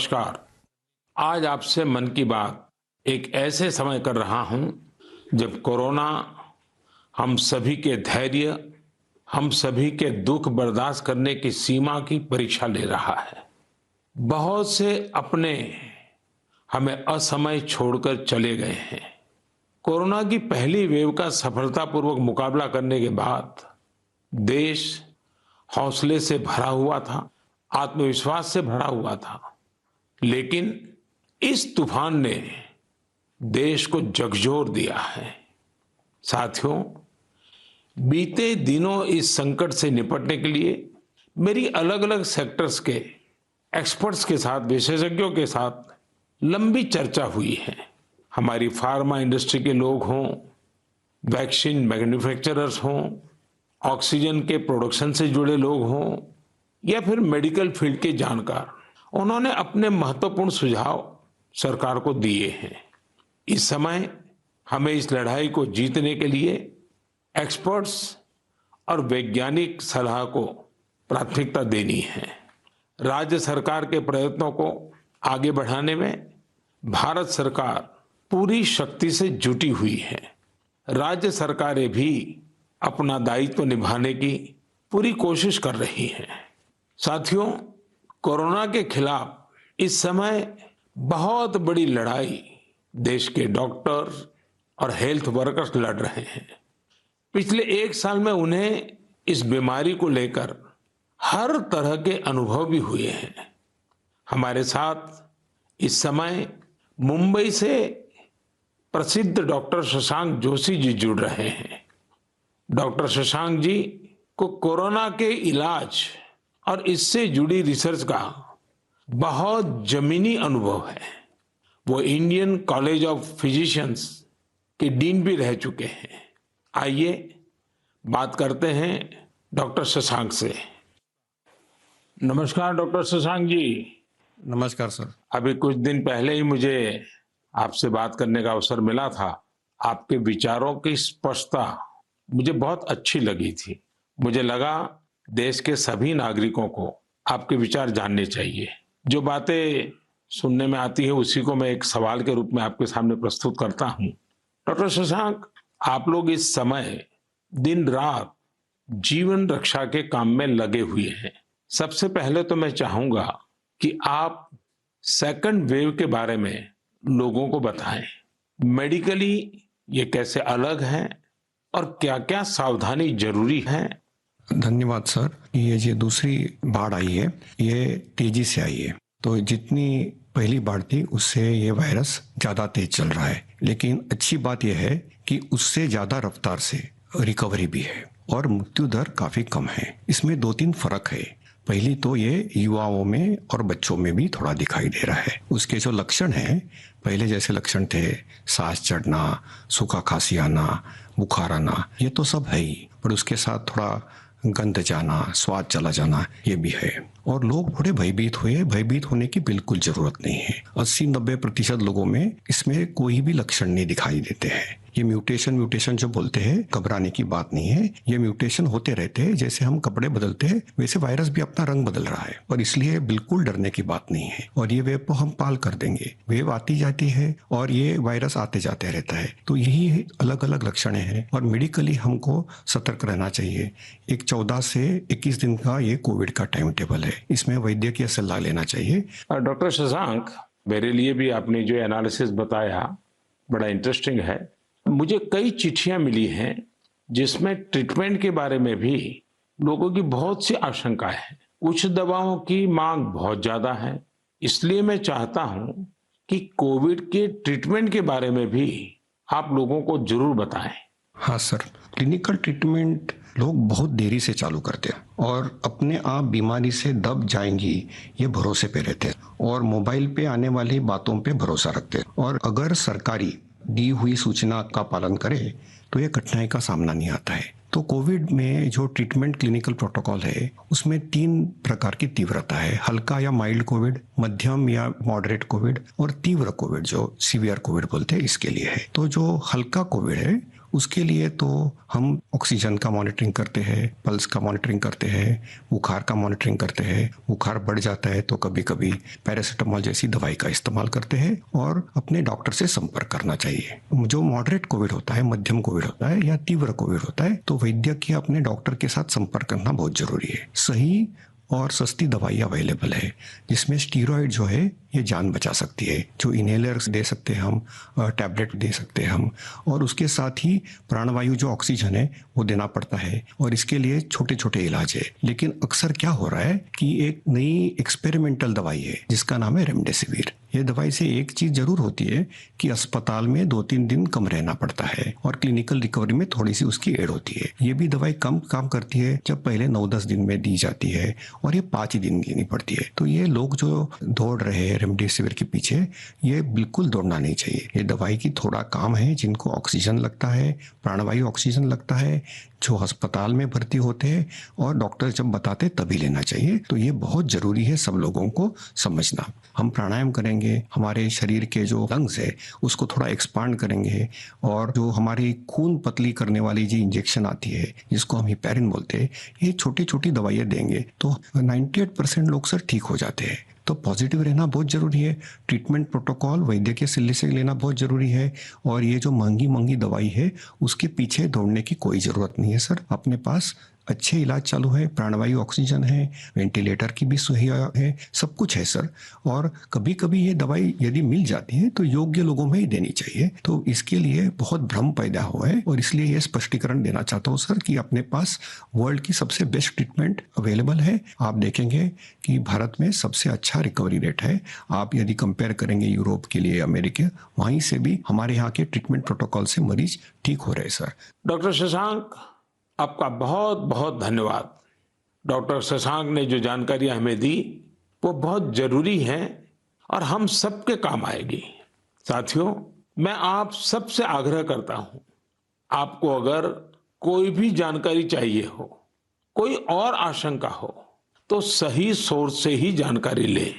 नमस्कार। आज आपसे मन की बात एक ऐसे समय कर रहा हूं जब कोरोना हम सभी के धैर्य, हम सभी के दुख बर्दाश्त करने की सीमा की परीक्षा ले रहा है। बहुत से अपने हमें असमय छोड़कर चले गए हैं। कोरोना की पहली वेव का सफलतापूर्वक मुकाबला करने के बाद देश हौसले से भरा हुआ था, आत्मविश्वास से भरा हुआ था। लेकिन इस तूफान ने देश को झकझोर दिया है। साथियों, बीते दिनों इस संकट से निपटने के लिए मेरी अलग अलग सेक्टर्स के एक्सपर्ट्स के साथ, विशेषज्ञों के साथ लंबी चर्चा हुई है। हमारी फार्मा इंडस्ट्री के लोग हों, वैक्सीन मैन्युफैक्चरर्स हों, ऑक्सीजन के प्रोडक्शन से जुड़े लोग हों या फिर मेडिकल फील्ड के जानकार, उन्होंने अपने महत्वपूर्ण सुझाव सरकार को दिए हैं। इस समय हमें इस लड़ाई को जीतने के लिए एक्सपर्ट्स और वैज्ञानिक सलाह को प्राथमिकता देनी है। राज्य सरकार के प्रयत्नों को आगे बढ़ाने में भारत सरकार पूरी शक्ति से जुटी हुई है। राज्य सरकारें भी अपना दायित्व निभाने की पूरी कोशिश कर रही हैं। साथियों, कोरोना के खिलाफ इस समय बहुत बड़ी लड़ाई देश के डॉक्टर्स और हेल्थ वर्कर्स लड़ रहे हैं। पिछले एक साल में उन्हें इस बीमारी को लेकर हर तरह के अनुभव भी हुए हैं। हमारे साथ इस समय मुंबई से प्रसिद्ध डॉक्टर शशांक जोशी जी जुड़ रहे हैं। डॉक्टर शशांक जी को कोरोना के इलाज और इससे जुड़ी रिसर्च का बहुत जमीनी अनुभव है। वो इंडियन कॉलेज ऑफ फिजिशियंस के डीन भी रह चुके हैं। आइए बात करते हैं डॉक्टर शशांक से। नमस्कार डॉक्टर शशांक जी। नमस्कार सर। अभी कुछ दिन पहले ही मुझे आपसे बात करने का अवसर मिला था। आपके विचारों की स्पष्टता मुझे बहुत अच्छी लगी थी। मुझे लगा देश के सभी नागरिकों को आपके विचार जानने चाहिए। जो बातें सुनने में आती है उसी को मैं एक सवाल के रूप में आपके सामने प्रस्तुत करता हूं। डॉक्टर शशांक, आप लोग इस समय दिन रात जीवन रक्षा के काम में लगे हुए हैं। सबसे पहले तो मैं चाहूंगा कि आप सेकंड वेव के बारे में लोगों को बताएं। मेडिकली ये कैसे अलग है और क्या-क्या सावधानी जरूरी है? धन्यवाद सर। ये जो दूसरी बाढ़ आई है ये तेजी से आई है, तो जितनी पहली बाढ़ थी उससे ये वायरस ज्यादा तेज चल रहा है। लेकिन अच्छी बात यह है कि उससे ज्यादा रफ्तार से रिकवरी भी है और मृत्यु दर काफी कम है। इसमें 2-3 फर्क है। पहली तो ये युवाओं में और बच्चों में भी थोड़ा दिखाई दे रहा है। उसके जो लक्षण हैं, पहले जैसे लक्षण थे, सांस चढ़ना, सूखा खांसी आना, बुखार आना, ये तो सब है ही, पर उसके साथ थोड़ा गंध जाना, स्वाद चला जाना, ये भी है। और लोग थोड़े भयभीत हुए। भयभीत होने की बिल्कुल जरूरत नहीं है। 80-90% लोगों में इसमें कोई भी लक्षण नहीं दिखाई देते हैं। ये म्यूटेशन जो बोलते हैं, घबराने की बात नहीं है। ये म्यूटेशन होते रहते हैं। जैसे हम कपड़े बदलते हैं वैसे वायरस भी अपना रंग बदल रहा है, और इसलिए बिल्कुल डरने की बात नहीं है। और ये वेव को हम पाल कर देंगे। वेव आती जाती है और ये वायरस आते जाते रहता है। तो यही अलग अलग लक्षण हैं और मेडिकली हमको सतर्क रहना चाहिए। एक 14 से 21 दिन का ये कोविड का टाइम टेबल है, इसमें वैद्यकीय सलाह लेना चाहिए। डॉक्टर शशांक, मेरे लिए भी आपने जो एनालिसिस बताया बड़ा इंटरेस्टिंग है। मुझे कई चिट्ठियां मिली हैं जिसमें ट्रीटमेंट के बारे में भी लोगों की बहुत सी आशंकाएं हैं। कुछ दवाओं की मांग बहुत ज्यादा है। इसलिए मैं चाहता हूं कि कोविड के ट्रीटमेंट के बारे में भी आप लोगों को जरूर बताएं। हाँ सर, क्लिनिकल ट्रीटमेंट लोग बहुत देरी से चालू करते हैं और अपने आप बीमारी से दब जाएंगी ये भरोसे पे रहते हैं और मोबाइल पे आने वाली बातों पे भरोसा रखते हैं। और अगर सरकारी दी हुई सूचना का पालन करे तो ये कठिनाई का सामना नहीं आता है। तो कोविड में जो ट्रीटमेंट क्लिनिकल प्रोटोकॉल है उसमें 3 प्रकार की तीव्रता है। हल्का या माइल्ड कोविड, मध्यम या मॉडरेट कोविड और तीव्र कोविड जो सीवियर कोविड बोलते हैं, इसके लिए है। तो जो हल्का कोविड है उसके लिए तो हम ऑक्सीजन का मॉनिटरिंग करते हैं, पल्स का मॉनिटरिंग करते हैं, बुखार का मॉनिटरिंग करते हैं। बुखार बढ़ जाता है तो कभी कभी पैरासीटामोल जैसी दवाई का इस्तेमाल करते हैं और अपने डॉक्टर से संपर्क करना चाहिए। जो मॉडरेट कोविड होता है, मध्यम कोविड होता है या तीव्र कोविड होता है तो वैद्यक या अपने डॉक्टर के साथ संपर्क करना बहुत जरूरी है। सही और सस्ती दवाई अवेलेबल है जिसमें स्टीरॉयड जो है ये जान बचा सकती है, जो इनहेलर दे सकते हैं हम, टैबलेट दे सकते हैं हम, और उसके साथ ही प्राणवायु जो ऑक्सीजन है वो देना पड़ता है और इसके लिए छोटे छोटे इलाज है। लेकिन अक्सर क्या हो रहा है कि एक नई एक्सपेरिमेंटल दवाई है जिसका नाम है रेमडेसिविर। ये दवाई से एक चीज जरूर होती है कि अस्पताल में 2-3 दिन कम रहना पड़ता है और क्लिनिकल रिकवरी में थोड़ी सी उसकी एड होती है। ये भी दवाई कम काम करती है जब पहले 9-10 दिन में दी जाती है और ये 5 ही दिन लेनी पड़ती है। तो ये लोग जो दौड़ रहे हैं रेमडेसिविर के पीछे, ये बिल्कुल दौड़ना नहीं चाहिए। ये दवाई की थोड़ा काम है, जिनको ऑक्सीजन लगता है, प्राणवायु ऑक्सीजन लगता है, जो अस्पताल में भर्ती होते हैं और डॉक्टर जब बताते तभी लेना चाहिए। तो ये बहुत जरूरी है सब लोगों को समझना। हम प्राणायाम करेंगे, हमारे शरीर के जो लंग्स है उसको थोड़ा एक्सपांड करेंगे और जो हमारी खून पतली करने वाली जो इंजेक्शन आती है जिसको हम हिपैरिन बोलते हैं, ये छोटी छोटी दवाइयाँ देंगे तो 98% लोग सर ठीक हो जाते हैं। तो पॉजिटिव रहना बहुत जरूरी है। ट्रीटमेंट प्रोटोकॉल वैद्य के सलाह से लेना बहुत जरूरी है और ये जो महंगी महंगी दवाई है उसके पीछे दौड़ने की कोई जरूरत नहीं है सर। अपने पास अच्छे इलाज चालू है, प्राणवायु ऑक्सीजन है, वेंटिलेटर की भी सुविधा है, सब कुछ है सर। और कभी कभी ये दवाई यदि मिल जाती है तो योग्य लोगों में ही देनी चाहिए। तो इसके लिए बहुत भ्रम पैदा हुआ है और इसलिए ये स्पष्टीकरण देना चाहता हूँ सर कि अपने पास वर्ल्ड की सबसे बेस्ट ट्रीटमेंट अवेलेबल है। आप देखेंगे कि भारत में सबसे अच्छा रिकवरी रेट है। आप यदि कंपेयर करेंगे यूरोप के लिए, अमेरिका, वहीं से भी हमारे यहाँ के ट्रीटमेंट प्रोटोकॉल से मरीज ठीक हो रहे सर। डॉक्टर शशांक, आपका बहुत बहुत धन्यवाद। डॉक्टर शशांक ने जो जानकारियां हमें दी वो बहुत जरूरी हैं और हम सबके काम आएगी। साथियों, मैं आप सबसे आग्रह करता हूं, आपको अगर कोई भी जानकारी चाहिए हो, कोई और आशंका हो, तो सही सोर्स से ही जानकारी लें।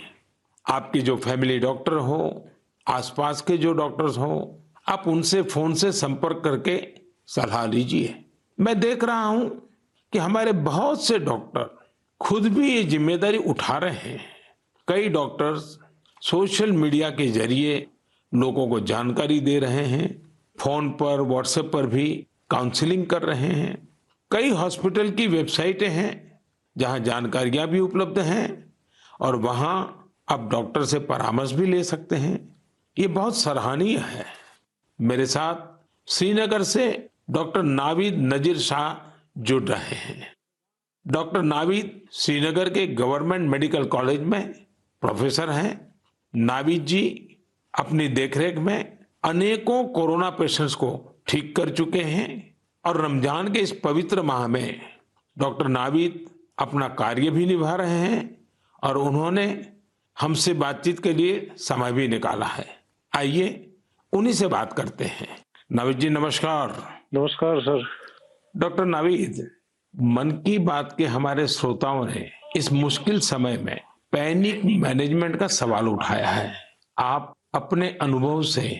आपके जो फैमिली डॉक्टर हो, आसपास के जो डॉक्टर्स हो, आप उनसे फोन से संपर्क करके सलाह लीजिए। मैं देख रहा हूं कि हमारे बहुत से डॉक्टर खुद भी ये जिम्मेदारी उठा रहे हैं। कई डॉक्टर्स सोशल मीडिया के जरिए लोगों को जानकारी दे रहे हैं, फोन पर, व्हाट्सएप पर भी काउंसलिंग कर रहे हैं। कई हॉस्पिटल की वेबसाइटें हैं जहां जानकारियां भी उपलब्ध हैं और वहां आप डॉक्टर से परामर्श भी ले सकते हैं। ये बहुत सराहनीय है। मेरे साथ श्रीनगर से डॉक्टर नावीद नजीर शाह जुड़ रहे हैं। डॉक्टर नावीद श्रीनगर के गवर्नमेंट मेडिकल कॉलेज में प्रोफेसर हैं। नावीद जी अपनी देखरेख में अनेकों कोरोना पेशेंट्स को ठीक कर चुके हैं और रमजान के इस पवित्र माह में डॉक्टर नावीद अपना कार्य भी निभा रहे हैं और उन्होंने हमसे बातचीत के लिए समय भी निकाला है। आइए उन्हीं से बात करते हैं। नावीद जी नमस्कार। नमस्कार सर। डॉक्टर नावीद, मन की बात के हमारे श्रोताओं ने इस मुश्किल समय में पैनिक मैनेजमेंट का सवाल उठाया है। आप अपने अनुभव से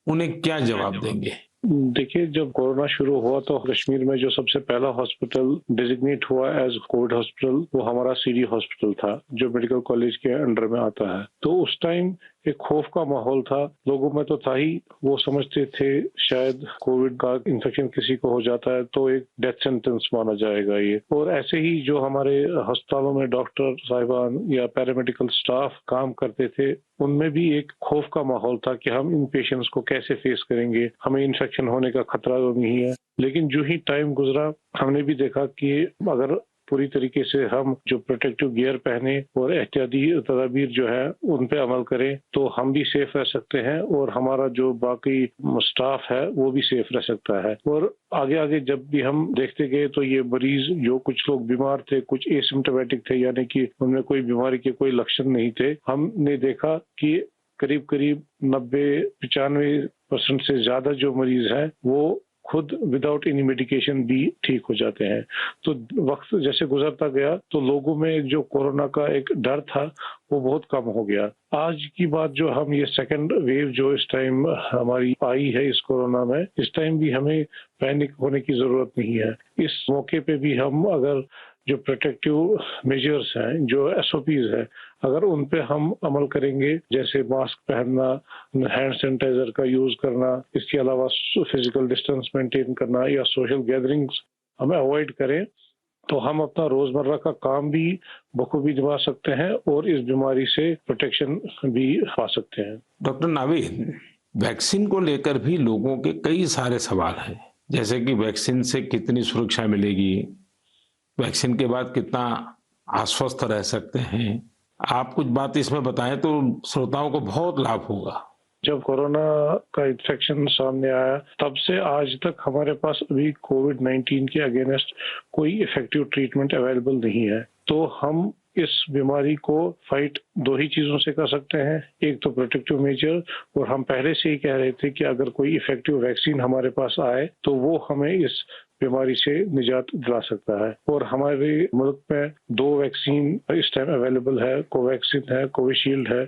उन्हें क्या जवाब देंगे? देखिए, जब कोरोना शुरू हुआ तो कश्मीर में जो सबसे पहला हॉस्पिटल डिजिग्नेट हुआ एज कोविड हॉस्पिटल वो हमारा सीडी हॉस्पिटल था जो मेडिकल कॉलेज के अंडर में आता है। तो उस टाइम एक खौफ का माहौल था लोगों में, तो था ही। वो समझते थे शायद कोविड का इन्फेक्शन किसी को हो जाता है तो एक डेथ सेंटेंस माना जाएगा ये। और ऐसे ही जो हमारे अस्पतालों में डॉक्टर साहिबान या पैरामेडिकल स्टाफ काम करते थे उनमें भी एक खौफ का माहौल था कि हम इन पेशेंट्स को कैसे फेस करेंगे, हमें इन्फेक्शन होने का खतरा तो नहीं है। लेकिन जो ही टाइम गुजरा हमने भी देखा कि अगर पूरी तरीके से हम जो प्रोटेक्टिव गियर पहने और एहतियाती तदाबीर जो है उन पे अमल करें तो हम भी सेफ रह सकते हैं और हमारा जो बाकी स्टाफ है वो भी सेफ रह सकता है। और आगे आगे जब भी हम देखते गए तो ये मरीज जो कुछ लोग बीमार थे, कुछ एसिम्प्टोमेटिक थे, यानी कि उनमें कोई बीमारी के कोई लक्षण नहीं थे, हमने देखा कि करीब करीब 90-95% से ज्यादा जो मरीज है वो खुद विदाउट एनी मेडिकेशन भी ठीक हो जाते हैं। तो वक्त जैसे गुजरता गया तो लोगों में जो कोरोना का एक डर था वो बहुत कम हो गया। आज की बात जो हम ये सेकंड वेव जो इस टाइम हमारी आई है इस कोरोना में, इस टाइम भी हमें पैनिक होने की जरूरत नहीं है। इस मौके पे भी हम अगर जो प्रोटेक्टिव मेजर्स हैं, जो एसओपीज है, अगर उन पे हम अमल करेंगे, जैसे मास्क पहनना, हैंड सैनिटाइजर का यूज करना, इसके अलावा फिजिकल डिस्टेंस मेंटेन करना या सोशल गैदरिंग्स हम अवॉइड करें, तो हम अपना रोजमर्रा का काम भी बखूबी निभा सकते हैं और इस बीमारी से प्रोटेक्शन भी पा सकते हैं। डॉक्टर नावीद, वैक्सीन को लेकर भी लोगों के कई सारे सवाल हैं, जैसे कि वैक्सीन से कितनी सुरक्षा मिलेगी, वैक्सीन के बाद कितना आश्वस्त रह सकते हैं। आप कुछ बात इसमें बताएं तो श्रोताओं को बहुत लाभ होगा। जब कोरोना का इन्फेक्शन सामने आया तब से आज तक हमारे पास अभी कोविड-19 के अगेंस्ट कोई इफेक्टिव ट्रीटमेंट अवेलेबल नहीं है। तो हम इस बीमारी को फाइट दो ही चीजों से कर सकते हैं, एक तो प्रोटेक्टिव मेजर, और हम पहले से ही कह रहे थे कि अगर कोई इफेक्टिव वैक्सीन हमारे पास आए तो वो हमें इस बीमारी से निजात दिला सकता है। और हमारे मुल्क में 2 वैक्सीन इस टाइम अवेलेबल है, कोवैक्सीन है, कोविशील्ड है,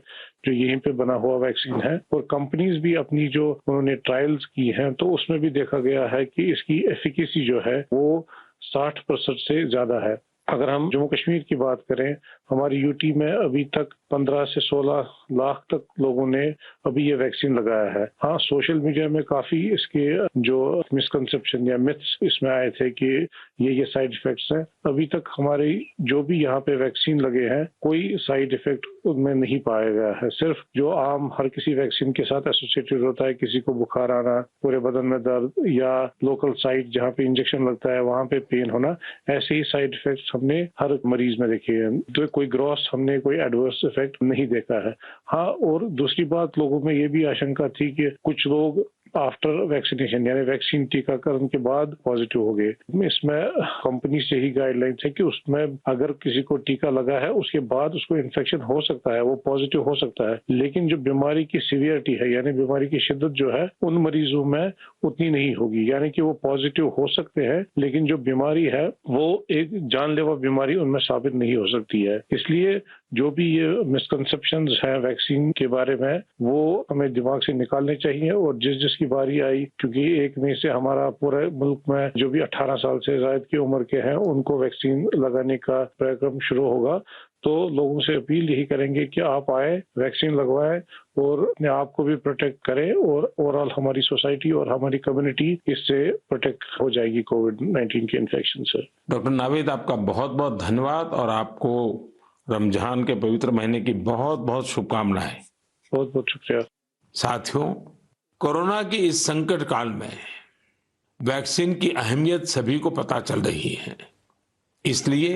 जो यहीं पे बना हुआ वैक्सीन है। और कंपनीज भी अपनी जो उन्होंने ट्रायल्स की हैं तो उसमें भी देखा गया है कि इसकी एफिकेसी जो है वो 60% से ज्यादा है। अगर हम जम्मू कश्मीर की बात करें, हमारी यूटी में अभी तक 15 से 16 लाख तक लोगों ने अभी ये वैक्सीन लगाया है। हाँ, सोशल मीडिया में काफी इसके जो मिसकंसेप्शन या मिथ्स इसमें आए थे कि ये साइड इफेक्ट्स हैं। अभी तक हमारे जो भी यहाँ पे वैक्सीन लगे हैं कोई साइड इफेक्ट उनमें नहीं पाया गया है। सिर्फ जो आम हर किसी वैक्सीन के साथ एसोसिएटेड होता है, किसी को बुखार आना, पूरे बदन में दर्द या लोकल साइट जहाँ पे इंजेक्शन लगता है वहाँ पे पेन होना, ऐसे ही साइड इफेक्ट्स हमने हर मरीज में देखे हैं। तो कोई ग्रॉस हमने कोई एडवर्स इफेक्ट नहीं देखा है। हाँ, और दूसरी बात, लोगों में ये भी आशंका थी कि कुछ लोग आफ्टर वैक्सीनेशन यानी वैक्सीन टीकाकरण के बाद पॉजिटिव हो गए। इसमें कंपनी से ही गाइडलाइन है कि उसमें अगर किसी को टीका लगा है उसके बाद उसको इन्फेक्शन हो सकता है, वो पॉजिटिव हो सकता है, लेकिन जो बीमारी की सीवियरिटी है यानी बीमारी की शिद्दत जो है उन मरीजों में उतनी नहीं होगी। यानी कि वो पॉजिटिव हो सकते हैं लेकिन जो बीमारी है वो एक जानलेवा बीमारी उनमें साबित नहीं हो सकती है। इसलिए जो भी ये मिसकंसेप्शंस हैं वैक्सीन के बारे में वो हमें दिमाग से निकालने चाहिए। और जिसकी बारी आई, क्योंकि 1 मई से हमारा पूरे मुल्क में जो भी 18 साल से ज्यादा की उम्र के हैं उनको वैक्सीन लगाने का कार्यक्रम शुरू होगा, तो लोगों से अपील यही करेंगे कि आप आए, वैक्सीन लगवाएं और अपने आप को भी प्रोटेक्ट करें और ओवरऑल हमारी सोसाइटी और हमारी कम्युनिटी इससे प्रोटेक्ट हो जाएगी कोविड-19 के इन्फेक्शन से। डॉक्टर नावीद, आपका बहुत बहुत धन्यवाद और आपको रमजान के पवित्र महीने की बहुत बहुत शुभकामनाएं। बहुत बहुत शुक्रिया। साथियों, कोरोना की इस संकट काल में वैक्सीन की अहमियत सभी को पता चल रही है। इसलिए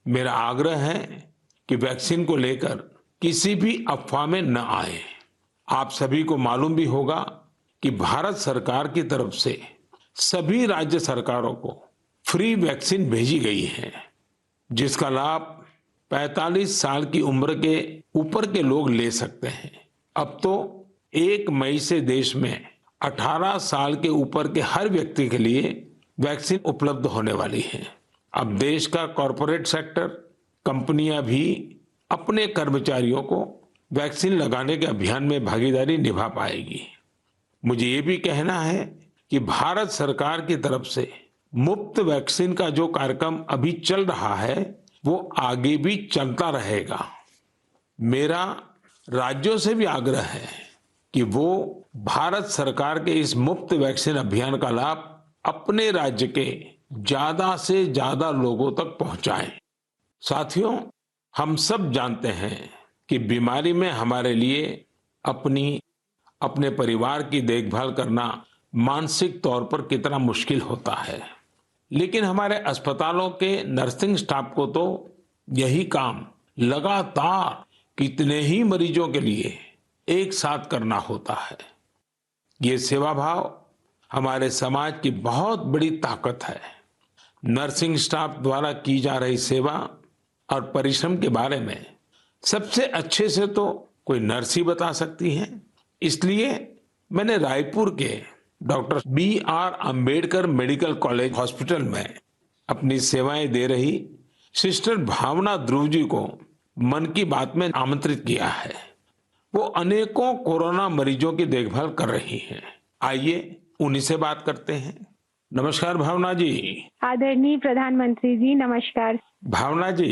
मेरा आग्रह है कि वैक्सीन को लेकर किसी भी अफवाह में न आए। आप सभी को मालूम भी होगा कि भारत सरकार की तरफ से सभी राज्य सरकारों को फ्री वैक्सीन भेजी गई है, जिसका लाभ 45 साल की उम्र के ऊपर के लोग ले सकते हैं। अब तो 1 मई से देश में 18 साल के ऊपर के हर व्यक्ति के लिए वैक्सीन उपलब्ध होने वाली है। अब देश का कॉरपोरेट सेक्टर, कंपनियां भी अपने कर्मचारियों को वैक्सीन लगाने के अभियान में भागीदारी निभा पाएगी। मुझे ये भी कहना है कि भारत सरकार की तरफ से मुफ्त वैक्सीन का जो कार्यक्रम अभी चल रहा है वो आगे भी चलता रहेगा। मेरा राज्यों से भी आग्रह है कि वो भारत सरकार के इस मुफ्त वैक्सीन अभियान का लाभ अपने राज्य के ज्यादा से ज्यादा लोगों तक पहुंचाएं। साथियों, हम सब जानते हैं कि बीमारी में हमारे लिए अपने परिवार की देखभाल करना मानसिक तौर पर कितना मुश्किल होता है, लेकिन हमारे अस्पतालों के नर्सिंग स्टाफ को तो यही काम लगातार कितने ही मरीजों के लिए एक साथ करना होता है। ये सेवा भाव हमारे समाज की बहुत बड़ी ताकत है। नर्सिंग स्टाफ द्वारा की जा रही सेवा और परिश्रम के बारे में सबसे अच्छे से तो कोई नर्स ही बता सकती है। इसलिए मैंने रायपुर के doctor B.R. Ambedkar medical college hospital में अपनी सेवाएं दे रही सिस्टर भावना ध्रुव जी को मन की बात में आमंत्रित किया है। वो अनेकों कोरोना मरीजों की देखभाल कर रही हैं। आइए उन्हीं से बात करते हैं। नमस्कार भावना जी। आदरणीय प्रधानमंत्री जी, नमस्कार। भावना जी,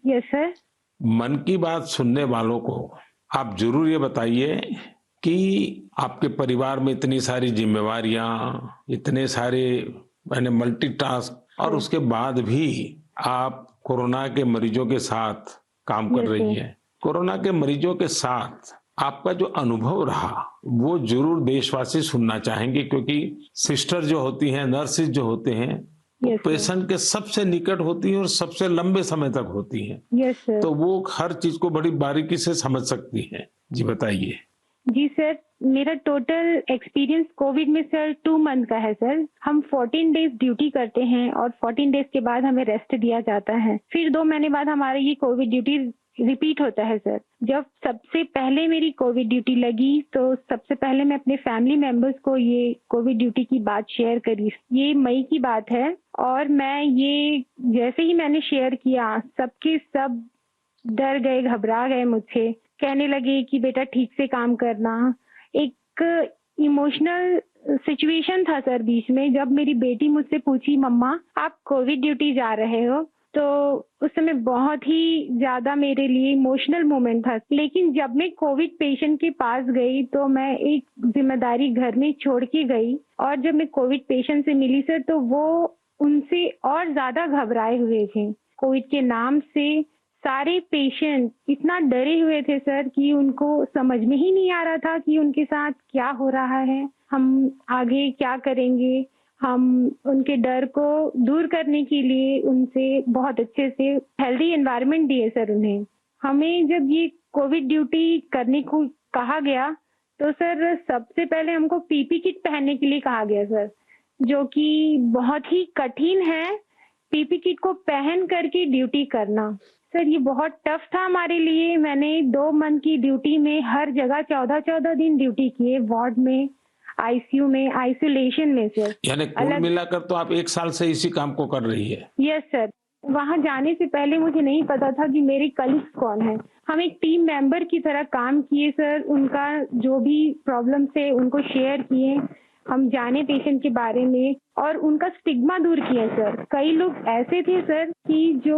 यस सर। मन की बात सुनने वालों को आप जरूर ये बताइए कि आपके परिवार में इतनी सारी जिम्मेवारियां, इतने सारे मल्टीटास्क, और उसके बाद भी आप कोरोना के मरीजों के साथ काम कर रही हैं। कोरोना के मरीजों के साथ आपका जो अनुभव रहा वो जरूर देशवासी सुनना चाहेंगे, क्योंकि सिस्टर जो होती हैं, नर्सिस जो होते हैं, वो पेशेंट के सबसे निकट होती हैं और सबसे लंबे समय तक होती हैं। Yes sir. तो वो हर चीज को बड़ी बारीकी से समझ सकती हैं। जी बताइए। जी सर, मेरा टोटल एक्सपीरियंस कोविड में सर 2 मंथ का है सर। हम 14 डेज ड्यूटी करते हैं और 14 डेज के बाद हमें रेस्ट दिया जाता है। फिर 2 महीने बाद हमारा ये कोविड ड्यूटी रिपीट होता है सर। जब सबसे पहले मेरी कोविड ड्यूटी लगी तो सबसे पहले मैं अपने फैमिली मेंबर्स को ये कोविड ड्यूटी की बात शेयर करी। ये मई की बात है और मैं ये जैसे ही मैंने शेयर किया, सबके सब डर गए, घबरा गए मुझसे। कहने लगे कि बेटा ठीक से काम करना। एक इमोशनल सिचुएशन था सर बीच में, जब मेरी बेटी मुझसे पूछी, मम्मा आप कोविड ड्यूटी जा रहे हो, तो उस समय बहुत ही ज्यादा मेरे लिए इमोशनल मोमेंट था। लेकिन जब मैं कोविड पेशेंट के पास गई तो मैं एक जिम्मेदारी घर में छोड़ के गई, और जब मैं कोविड पेशेंट से मिली सर तो वो उनसे और ज्यादा घबराए हुए थे। कोविड के नाम से सारे पेशेंट इतना डरे हुए थे सर कि उनको समझ में ही नहीं आ रहा था कि उनके साथ क्या हो रहा है, हम आगे क्या करेंगे। हम उनके डर को दूर करने के लिए उनसे बहुत अच्छे से हेल्दी एनवायरनमेंट दिए सर उन्हें। हमें जब ये कोविड ड्यूटी करने को कहा गया तो सर सबसे पहले हमको पीपी किट पहनने के लिए कहा गया सर, जो कि बहुत ही कठिन है पीपी किट को पहन करके ड्यूटी करना। सर ये बहुत टफ था हमारे लिए। मैंने 2 मंथ की ड्यूटी में हर जगह 14-14 दिन ड्यूटी किए, वार्ड में, आईसीयू में, आइसोलेशन में सर। यानी कुल मिलाकर तो आप 1 साल से इसी काम को कर रही है। Yes sir. वहाँ जाने से पहले मुझे नहीं पता था कि मेरे कलीग्स कौन है। हम एक टीम मेंबर की तरह काम किए सर। उनका जो भी प्रॉब्लम थे उनको शेयर किए, हम जाने पेशेंट के बारे में और उनका स्टिग्मा दूर किया सर। कई लोग ऐसे थे सर कि जो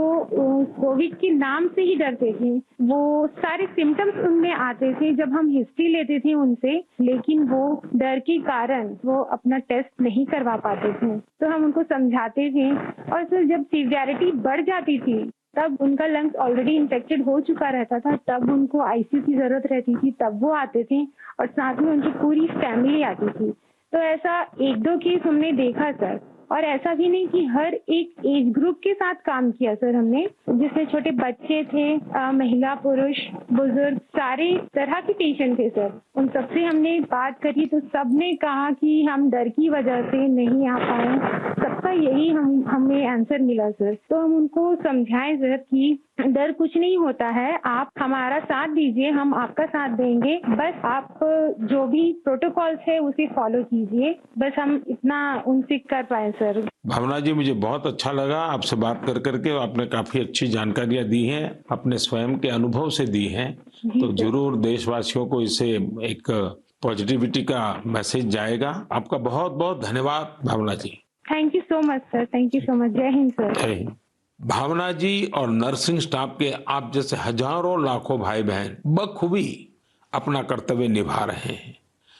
कोविड के नाम से ही डरते थे। वो सारे सिम्टम्स उनमें आते थे जब हम हिस्ट्री लेते थे उनसे, लेकिन वो डर के कारण वो अपना टेस्ट नहीं करवा पाते थे। तो हम उनको समझाते थे, और सर जब सीवियरिटी बढ़ जाती थी तब उनका लंग्स ऑलरेडी इन्फेक्टेड हो चुका रहता था, तब उनको आईसीयू की जरूरत रहती थी, तब वो आते थे और साथ में उनकी पूरी फैमिली आती थी। तो ऐसा 1-2 केस हमने देखा सर। और ऐसा भी नहीं कि हर एक एज ग्रुप के साथ काम किया सर हमने, जिसमें छोटे बच्चे थे, महिला, पुरुष, बुजुर्ग, सारे तरह के पेशेंट थे सर। उन सबसे हमने बात करी तो सबने कहा कि हम डर की वजह से नहीं आ पाए। सबका यही हमें आंसर मिला सर। तो हम उनको समझाएं सर कि डर कुछ नहीं होता है, आप हमारा साथ दीजिए, हम आपका साथ देंगे। बस आप जो भी प्रोटोकॉल्स है उसे फॉलो कीजिए। बस हम इतना उनसे कर पाए सर। भावना जी, मुझे बहुत अच्छा लगा आपसे बात कर करके। आपने काफी अच्छी जानकारियां दी हैं, अपने स्वयं के अनुभव से दी हैं। तो जरूर देशवासियों को इसे एक पॉजिटिविटी का मैसेज जाएगा। आपका बहुत बहुत धन्यवाद Bhavna ji. Thank you so much sir. Thank you so much. जय हिंद सर। जय हिंद। भावना जी और नर्सिंग स्टाफ के आप जैसे हजारों लाखों भाई बहन बखूबी अपना कर्तव्य निभा रहे हैं।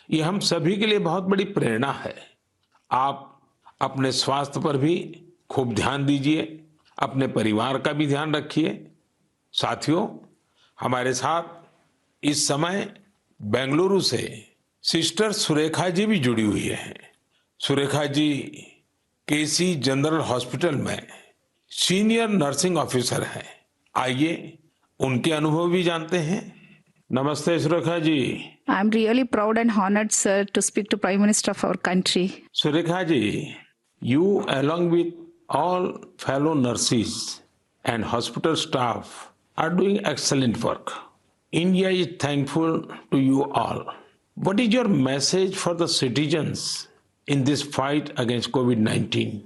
ये हम सभी के लिए बहुत बड़ी प्रेरणा है। आप अपने स्वास्थ्य पर भी खूब ध्यान दीजिए, अपने परिवार का भी ध्यान रखिए। साथियों, हमारे साथ इस समय बेंगलुरु से सिस्टर सुरेखा जी भी जुड़ी हुई है। सुरेखा जी केसी जनरल हॉस्पिटल में सीनियर नर्सिंग ऑफिसर है। आइए उनके अनुभव भी जानते हैं। नमस्ते Surekha ji. I am really proud and honored, sir, to speak to Prime Minister of our country. Surekha ji, you along with all fellow nurses and hospital staff are doing excellent work. India is thankful to you all. What is your message for the citizens in this fight against COVID-19?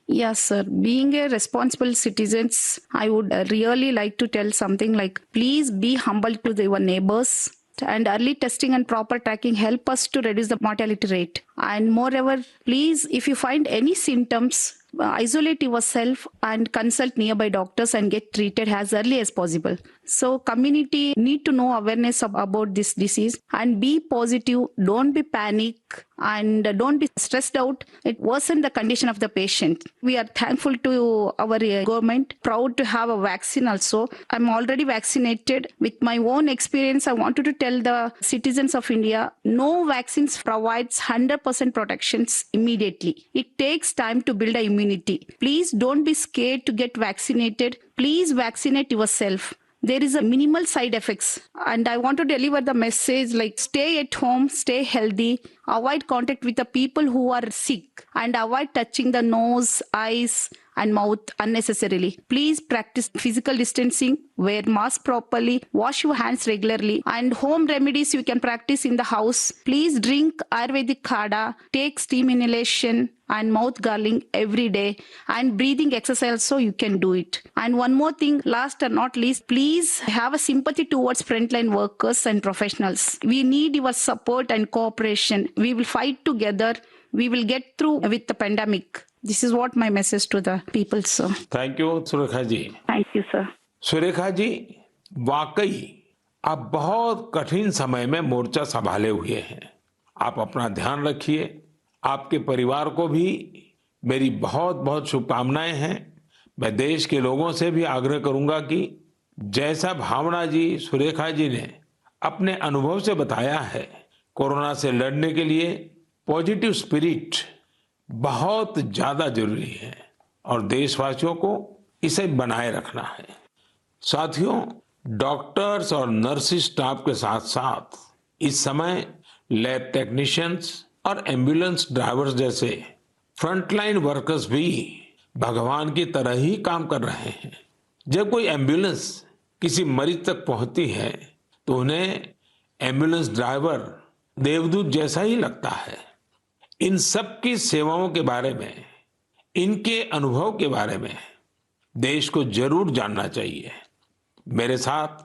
Yes, sir. Being a responsible citizens, I would really like to tell something like, please be humble to your neighbors. And early testing and proper tracking help us to reduce the mortality rate. And moreover, please, if you find any symptoms, isolate yourself and consult nearby doctors and get treated as early as possible. So community need to know awareness about this disease and be positive. Don't be panic and don't be stressed out. It worsen the condition of the patient. We are thankful to our government, proud to have a vaccine also. I'm already vaccinated. With my own experience, I wanted to tell the citizens of India, no vaccines provides 100% protections immediately. It takes time to build a immunity. Please don't be scared to get vaccinated. Please vaccinate yourself. There is a minimal side effects, and I want to deliver the message like, stay at home, stay healthy, avoid contact with the people who are sick, and avoid touching the nose, eyes and mouth unnecessarily. Please practice physical distancing, wear mask properly, wash your hands regularly, and home remedies you can practice in the house. Please drink Ayurvedic Kada, take steam inhalation and mouth gargling every day, and breathing exercise so you can do it. And one more thing, last and not least, please have a sympathy towards frontline workers and professionals. We need your support and cooperation. We will fight together. We will get through with the pandemic. This is what my message to the people, sir. Thank you, Surekha ji. Thank you, sir. Surekha ji, वाकई आप बहुत कठिन समय में मोर्चा संभाले हुए हैं. आप अपना ध्यान रखिए. आपके परिवार को भी मेरी बहुत बहुत शुभकामनाएं हैं. मैं देश के लोगों से भी आग्रह करूंगा कि जैसा भावना जी, सुरेखा जी ने अपने अनुभव से बताया है, कोरोना से लड़ने के लिए पॉजिटिव स्पिरिट बहुत ज्यादा जरूरी है और देशवासियों को इसे बनाए रखना है. साथियों, डॉक्टर्स और नर्सिंग स्टाफ के साथ साथ इस समय लैब टेक्नीशियंस और एम्बुलेंस ड्राइवर्स जैसे फ्रंटलाइन वर्कर्स भी भगवान की तरह ही काम कर रहे हैं. जब कोई एम्बुलेंस किसी मरीज तक पहुंचती है तो उन्हें एम्बुलेंस ड्राइवर देवदूत जैसा ही लगता है. इन सब की सेवाओं के बारे में, इनके अनुभव के बारे में देश को जरूर जानना चाहिए. मेरे साथ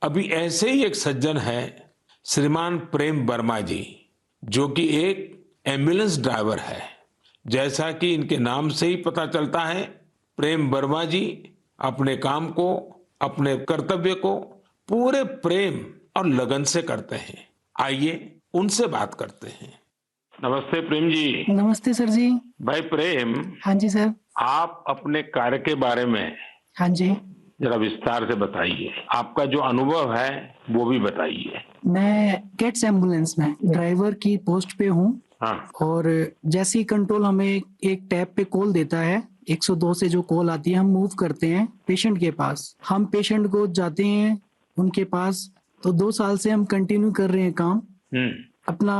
अभी ऐसे ही एक सज्जन है, श्रीमान प्रेम वर्मा जी, जो कि एक एम्बुलेंस ड्राइवर है. जैसा कि इनके नाम से ही पता चलता है, प्रेम वर्मा जी अपने काम को, अपने कर्तव्य को पूरे प्रेम और लगन से करते हैं. आइए उनसे बात करते हैं. नमस्ते प्रेम जी. नमस्ते सर जी. भाई प्रेम, हाँ जी सर. आप अपने कार्य के बारे में हाँ जी. जरा विस्तार से बताइए. आपका जो अनुभव है वो भी बताइए. मैं गेट्स एम्बुलेंस में ड्राइवर की पोस्ट पे हूँ. हाँ. और जैसे ही कंट्रोल हमें एक टैब पे कॉल देता है, 102 से जो कॉल आती है, हम मूव करते हैं पेशेंट के पास. हम पेशेंट को जाते हैं उनके पास. तो 2 साल से हम कंटिन्यू कर रहे हैं काम. अपना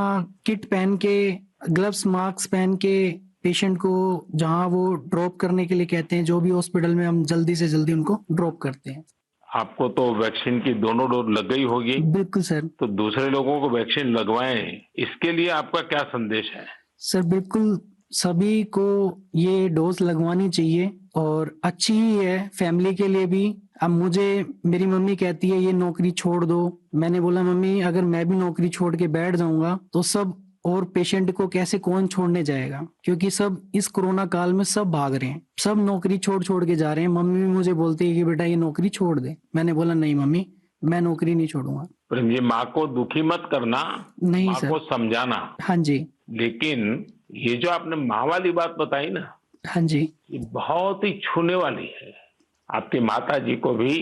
किट पहन के, ग्लव्स, मास्क पहन के पेशेंट को जहां वो ड्रॉप करने के लिए कहते हैं, जो भी हॉस्पिटल में, हम जल्दी से जल्दी उनको ड्रॉप करते हैं. आपको तो वैक्सीन की दोनों डोज लग गई होगी. बिल्कुल सर. तो दूसरे लोगों को वैक्सीन लगवाएं, इसके लिए आपका क्या संदेश है? सर बिल्कुल सभी को ये डोज लगवानी चाहिए और अच्छी ही है फैमिली के लिए भी. अब मुझे मेरी मम्मी कहती है ये नौकरी छोड़ दो. मैंने बोला मम्मी, अगर मैं भी नौकरी छोड़ के बैठ जाऊंगा तो सब और पेशेंट को कैसे कौन छोड़ने जाएगा, क्योंकि सब इस कोरोना काल में सब भाग रहे हैं, सब नौकरी छोड़ के जा रहे हैं. मम्मी भी मुझे बोलती है कि बेटा ये नौकरी छोड़ दे. मैंने बोला नहीं मम्मी, मैं नौकरी नहीं छोड़ूंगा. प्रेम जी, माँ को दुखी मत करना, नहीं माँ सर. को समझाना. हाँ जी. लेकिन ये जो आपने माँ वाली बात बताई ना, हाँ जी. ये बहुत ही छूने वाली है. आपकी माता जी को भी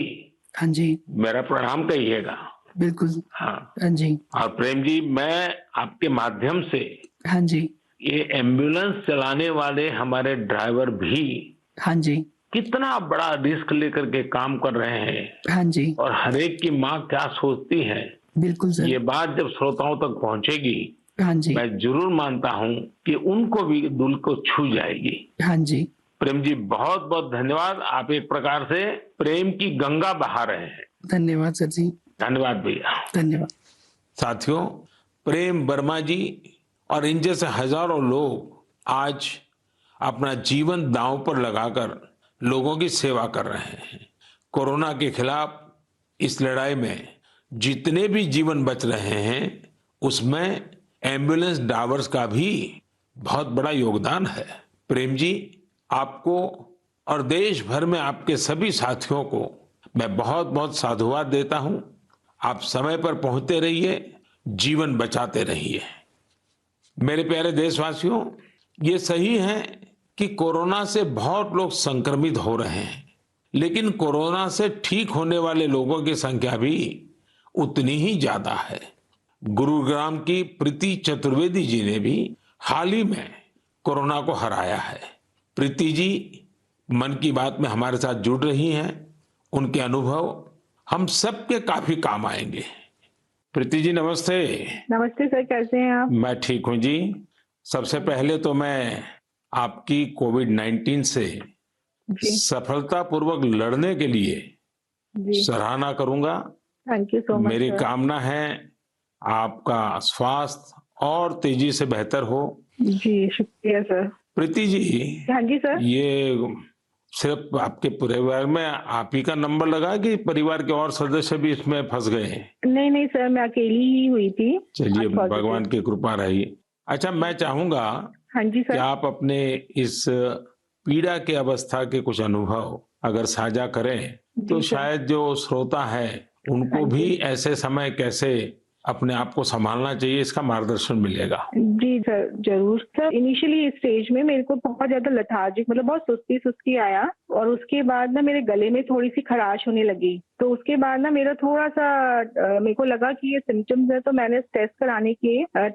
हाँ जी. मेरा प्रणाम कहिएगा. बिल्कुल. हाँ. हाँ जी. और प्रेम जी, मैं आपके माध्यम से, हाँ जी, ये एम्बुलेंस चलाने वाले हमारे ड्राइवर भी हाँ जी, कितना बड़ा रिस्क लेकर के काम कर रहे हैं, हाँ जी, और हर एक की माँ क्या सोचती है, बिल्कुल सर. ये बात जब श्रोताओं तक पहुंचेगी, हाँ जी, मैं जरूर मानता हूँ कि उनको भी दिल को छू जाएगी. हाँ जी. प्रेम जी, बहुत बहुत धन्यवाद. आप एक प्रकार से प्रेम की गंगा बहा रहे हैं. धन्यवाद सर जी. धन्यवाद भैया. धन्यवाद. साथियों, प्रेम वर्मा जी और इन जैसे हजारों लोग आज अपना जीवन दांव पर लगाकर लोगों की सेवा कर रहे हैं। कोरोना के खिलाफ इस लड़ाई में जितने भी जीवन बच रहे हैं उसमें एम्बुलेंस ड्राइवर्स का भी बहुत बड़ा योगदान है। प्रेम जी, आपको और देश भर में आपके सभी साथियों को मैं बहुत बहुत साधुवाद देता हूं। आप समय पर पहुंचते रहिए, जीवन बचाते रहिए। मेरे प्यारे देशवासियों, ये सही है कि कोरोना से बहुत लोग संक्रमित हो रहे हैं, लेकिन कोरोना से ठीक होने वाले लोगों की संख्या भी उतनी ही ज्यादा है। गुरुग्राम की प्रीति चतुर्वेदी जी ने भी हाल ही में कोरोना को हराया है। प्रीति जी मन की बात में हमारे साथ जुड़ रही हैं। उनके अनुभव हम सबके काफी काम आएंगे। प्रीति जी नमस्ते। नमस्ते सर, कैसे हैं आप? मैं ठीक हूं जी। सबसे पहले तो मैं आपकी कोविड-19 से जी सफलतापूर्वक लड़ने के लिए जी, सराहना करूंगा। थैंक यू सो मच मेरी सर। कामना है आपका स्वास्थ्य और तेजी से बेहतर हो। जी शुक्रिया सर। प्रीति जी, हाँ जी सर। ये सिर्फ आपके परिवार में आप ही का नंबर लगा कि परिवार के और सदस्य भी इसमें फंस गए हैं? नहीं नहीं सर, मैं अकेली ही हुई थी। चलिए, आज positive। भगवान की कृपा रही। अच्छा, मैं चाहूंगा हाँ जी कि सर। आप अपने इस पीड़ा के अवस्था के कुछ अनुभव अगर साझा करें तो जी सर। शायद जो श्रोता है उनको हाँ जी। भी ऐसे समय कैसे अपने आप को संभालना चाहिए इसका मार्गदर्शन मिलेगा। जी सर, जरूर सर। इनिशियली इस स्टेज में मेरे को बहुत ज्यादा लेथार्जिक, मतलब बहुत सुस्ती सुस्ती आया, और उसके बाद ना मेरे गले में थोड़ी सी खराश होने लगी। तो उसके बाद ना मेरा थोड़ा सा मेरे को लगा कि ये सिम्टम्स है, तो मैंने टेस्ट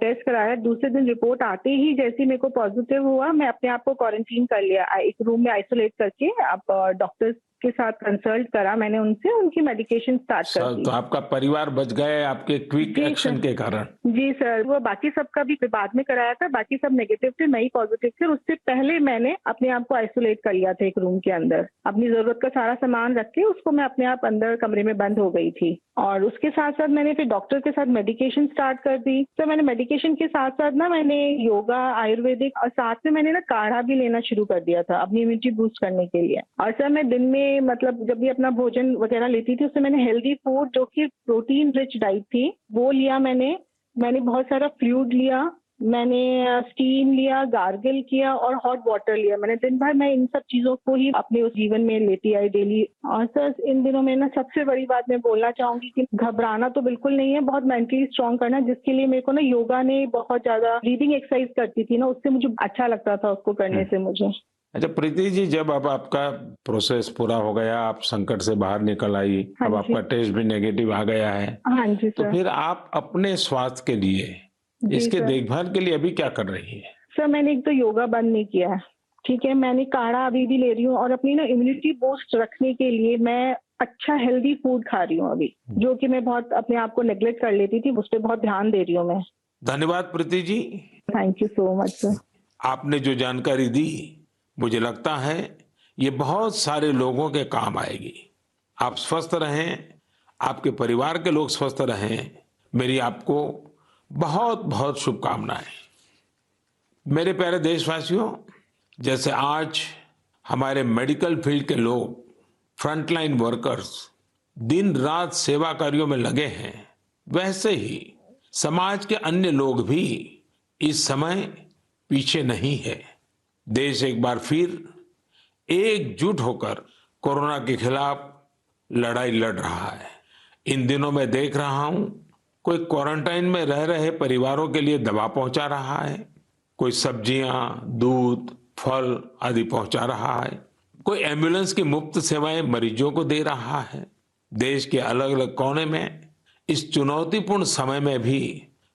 टेस्ट कराया। दूसरे दिन रिपोर्ट आते ही जैसे मेरे को पॉजिटिव हुआ, मैं अपने आप को क्वारंटीन कर लिया, एक रूम में आइसोलेट करके। आप डॉक्टर्स के साथ कंसल्ट करा मैंने उनसे, उनकी मेडिकेशन स्टार्ट कर दी। तो आपका परिवार बच गए आपके क्विक जी एक्शन सर। के कारण। जी सर, वो बाकी सबका भी बाद में कराया था, बाकी सब नेगेटिव थे, मैं ही पॉजिटिव थे। उससे पहले मैंने अपने आप को आइसोलेट कर लिया था एक रूम के अंदर। अपनी जरूरत का सारा सामान रख के उसको मैं अपने आप अंदर कमरे में बंद हो गई थी। और उसके साथ साथ मैंने फिर डॉक्टर के साथ मेडिकेशन स्टार्ट कर दी। तो मैंने मेडिकेशन के साथ साथ ना मैंने योगा, आयुर्वेदिक, और साथ में मैंने ना काढ़ा भी लेना शुरू कर दिया था अपनी इम्यूनिटी बूस्ट करने के लिए। और सर मैं दिन में, मतलब जब भी अपना भोजन वगैरह लेती थी, उससे मैंने हेल्दी फूड जो कि प्रोटीन रिच डाइट थी वो लिया। मैंने बहुत सारा फ्लूइड लिया, मैंने स्टीम लिया, गार्गल किया और हॉट वाटर लिया। मैंने दिन भर मैं इन सब चीजों को ही अपने उस जीवन में लेती आई डेली। और सर इन दिनों में ना सबसे बड़ी बात मैं बोलना चाहूंगी कि घबराना तो बिल्कुल नहीं है, बहुत मेंटली स्ट्रांग करना, जिसके लिए मेरे को ना योगा ने बहुत ज्यादा, ब्रीदिंग एक्सरसाइज करती थी ना, उससे मुझे अच्छा लगता था उसको करने से मुझे। अच्छा प्रीति जी, जब अब आपका प्रोसेस पूरा हो गया, आप संकट से बाहर निकल आई, हाँ अब जी। आपका टेस्ट भी नेगेटिव आ गया है, हाँ जी तो सर। फिर आप अपने स्वास्थ्य के लिए, जी इसके सर। देखभाल के लिए अभी क्या कर रही है? सर मैंने एक तो योगा बंद नहीं किया है, ठीक है। मैंने काढ़ा अभी भी ले रही हूँ, और अपनी ना इम्यूनिटी बूस्ट रखने के लिए मैं अच्छा हेल्दी फूड खा रही हूँ अभी, जो कि मैं बहुत अपने आप को नेग्लेक्ट कर लेती थी, उस पर बहुत ध्यान दे रही हूँ मैं। धन्यवाद Preeti ji. Thank you so much sir. आपने जो जानकारी दी, मुझे लगता है ये बहुत सारे लोगों के काम आएगी। आप स्वस्थ रहें, आपके परिवार के लोग स्वस्थ रहें, मेरी आपको बहुत बहुत शुभकामनाएं। मेरे प्यारे देशवासियों, जैसे आज हमारे मेडिकल फील्ड के लोग, फ्रंटलाइन वर्कर्स दिन रात सेवा कार्यों में लगे हैं, वैसे ही समाज के अन्य लोग भी इस समय पीछे नहीं है। देश एक बार फिर एकजुट होकर कोरोना के खिलाफ लड़ाई लड़ रहा है। इन दिनों में देख रहा हूं, कोई क्वारंटाइन में रह रहे परिवारों के लिए दवा पहुंचा रहा है, कोई सब्जियां, दूध, फल आदि पहुंचा रहा है, कोई एम्बुलेंस की मुफ्त सेवाएं मरीजों को दे रहा है। देश के अलग अलग कोने में इस चुनौतीपूर्ण समय में भी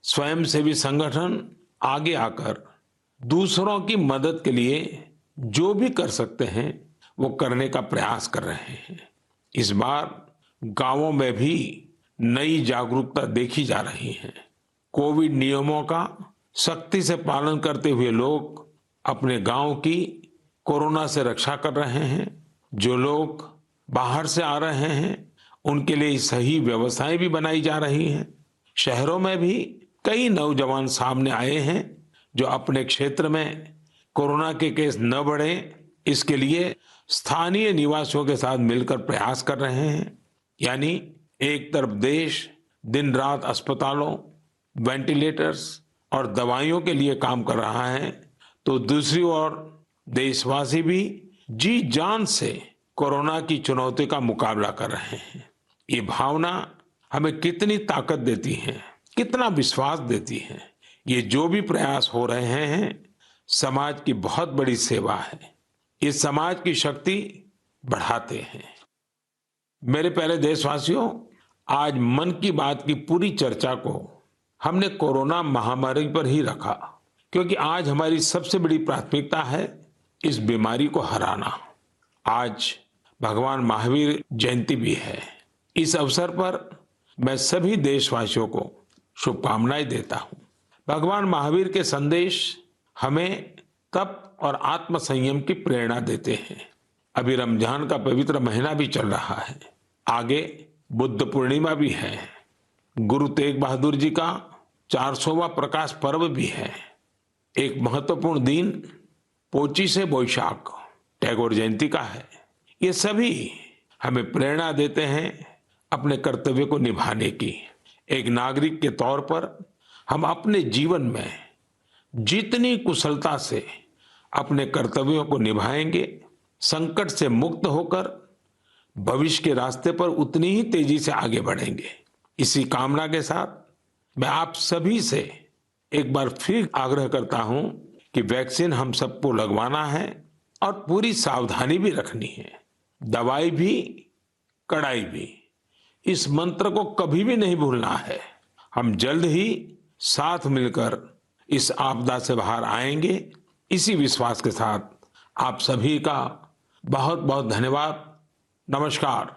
स्वयंसेवी संगठन आगे आकर दूसरों की मदद के लिए जो भी कर सकते हैं वो करने का प्रयास कर रहे हैं। इस बार गांवों में भी नई जागरूकता देखी जा रही है। कोविड नियमों का सख्ती से पालन करते हुए लोग अपने गांव की कोरोना से रक्षा कर रहे हैं। जो लोग बाहर से आ रहे हैं उनके लिए सही व्यवस्थाएं भी बनाई जा रही हैं। शहरों में भी कई नौजवान सामने आए हैं जो अपने क्षेत्र में कोरोना के केस न बढ़े, इसके लिए स्थानीय निवासियों के साथ मिलकर प्रयास कर रहे हैं। यानी एक तरफ देश दिन रात अस्पतालों, वेंटिलेटर्स और दवाइयों के लिए काम कर रहा है, तो दूसरी ओर देशवासी भी जी जान से कोरोना की चुनौती का मुकाबला कर रहे हैं। ये भावना हमें कितनी ताकत देती है, कितना विश्वास देती है। ये जो भी प्रयास हो रहे हैं, समाज की बहुत बड़ी सेवा है। ये समाज की शक्ति बढ़ाते हैं। मेरे प्यारे देशवासियों, आज मन की बात की पूरी चर्चा को हमने कोरोना महामारी पर ही रखा, क्योंकि आज हमारी सबसे बड़ी प्राथमिकता है इस बीमारी को हराना। आज भगवान महावीर जयंती भी है। इस अवसर पर मैं सभी देशवासियों को शुभकामनाएं देता हूं। भगवान महावीर के संदेश हमें तप और आत्म संयम की प्रेरणा देते हैं। अभी रमजान का पवित्र महीना भी चल रहा है, आगे बुद्ध पूर्णिमा भी है, गुरु तेग बहादुर जी का 400वां प्रकाश पर्व भी है। एक महत्वपूर्ण दिन पोचिशे बोईशाख टैगोर जयंती का है। ये सभी हमें प्रेरणा देते हैं अपने कर्तव्य को निभाने की। एक नागरिक के तौर पर हम अपने जीवन में जितनी कुशलता से अपने कर्तव्यों को निभाएंगे, संकट से मुक्त होकर भविष्य के रास्ते पर उतनी ही तेजी से आगे बढ़ेंगे। इसी कामना के साथ मैं आप सभी से एक बार फिर आग्रह करता हूं कि वैक्सीन हम सबको लगवाना है और पूरी सावधानी भी रखनी है। दवाई भी, कड़ाई भी, इस मंत्र को कभी भी नहीं भूलना है। हम जल्द ही साथ मिलकर इस आपदा से बाहर आएंगे। इसी विश्वास के साथ आप सभी का बहुत बहुत धन्यवाद। नमस्कार।